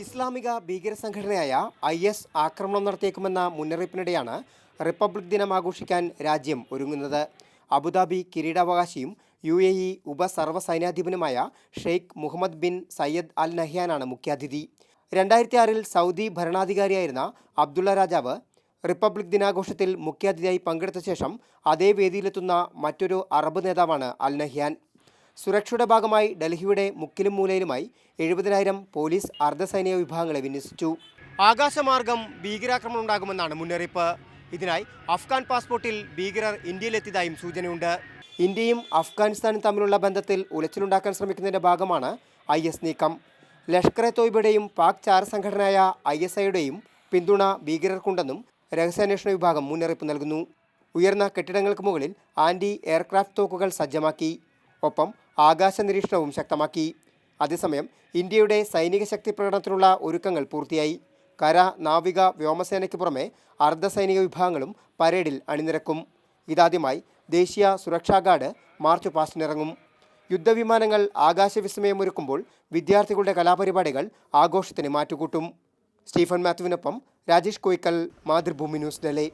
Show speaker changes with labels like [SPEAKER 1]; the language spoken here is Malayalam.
[SPEAKER 1] ഇസ്ലാമിക ഭീകര സംഘടനയായ IS ആക്രമണം നടത്തിയേക്കുമെന്ന മുന്നറിയിപ്പിനിടെയാണ് റിപ്പബ്ലിക് ദിനം ആഘോഷിക്കാൻ രാജ്യം ഒരുങ്ങുന്നത്. അബുദാബി കിരീടാവകാശിയും UAE ഉപസർവ്വസൈന്യാധിപനുമായ Sheikh Mohammed bin Zayed Al നഹ്യാനാണ് മുഖ്യാതിഥി. 2006 സൗദി ഭരണാധികാരിയായിരുന്ന അബ്ദുള്ള രാജാവ് റിപ്പബ്ലിക് ദിനാഘോഷത്തിൽ മുഖ്യാതിഥിയായി പങ്കെടുത്ത ശേഷം അതേ വേദിയിലെത്തുന്ന മറ്റൊരു അറബ് നേതാവാണ് അൽ നഹ്യാൻ. സുരക്ഷയുടെ ഭാഗമായി ഡൽഹിയുടെ മുക്കിലും മൂലയിലുമായി 70,000 പോലീസ് അർദ്ധസൈനിക വിഭാഗങ്ങളെ വിന്യസിച്ചു. ആകാശമാർഗം ഭീകരാക്രമണം ഉണ്ടാകുമെന്നാണ് മുന്നറിയിപ്പ്. ഇതിനായി അഫ്ഗാൻ പാസ്പോർട്ടിൽ ഭീകരർ ഇന്ത്യയിലെത്തിയതായും സൂചനയുണ്ട്. ഇന്ത്യയും അഫ്ഗാനിസ്ഥാനും തമ്മിലുള്ള ബന്ധത്തിൽ ഉലച്ചിലുണ്ടാക്കാൻ ശ്രമിക്കുന്നതിന്റെ ഭാഗമാണ് IS നീക്കം. ലഷ്കർ-എ തോയ്ബയുടെയും പാക് ചാരസംഘടനയായ ISIയുടെയും പിന്തുണ ഭീകരർക്കുണ്ടെന്നും രഹസ്യാന്വേഷണ വിഭാഗം മുന്നറിയിപ്പ് നൽകുന്നു. ഉയർന്ന കെട്ടിടങ്ങൾക്ക് മുകളിൽ ആന്റി എയർക്രാഫ്റ്റ് തോക്കുകൾ സജ്ജമാക്കി. ഒപ്പം ആകാശ നിരീക്ഷണവും ശക്തമാക്കി. അതേസമയം ഇന്ത്യയുടെ സൈനിക ശക്തി പ്രകടനത്തിനുള്ള ഒരുക്കങ്ങൾ പൂർത്തിയായി. കര, നാവിക, വ്യോമസേനയ്ക്ക് പുറമെ അർദ്ധസൈനിക വിഭാഗങ്ങളും പരേഡിൽ അണിനിരക്കും. ഇതാദ്യമായി ദേശീയ സുരക്ഷാ ഗാർഡ് മാർച്ച് പാസ്റ്റിനിറങ്ങും. യുദ്ധവിമാനങ്ങൾ ആകാശവിസ്മയമൊരുക്കുമ്പോൾ വിദ്യാർത്ഥികളുടെ കലാപരിപാടികൾ ആഘോഷത്തിന് മാറ്റുകൂട്ടും. സ്റ്റീഫൻ മാത്യുവിനൊപ്പം രാജേഷ് കോയിക്കൽ, മാതൃഭൂമി ന്യൂസ്, ഡൽഹി.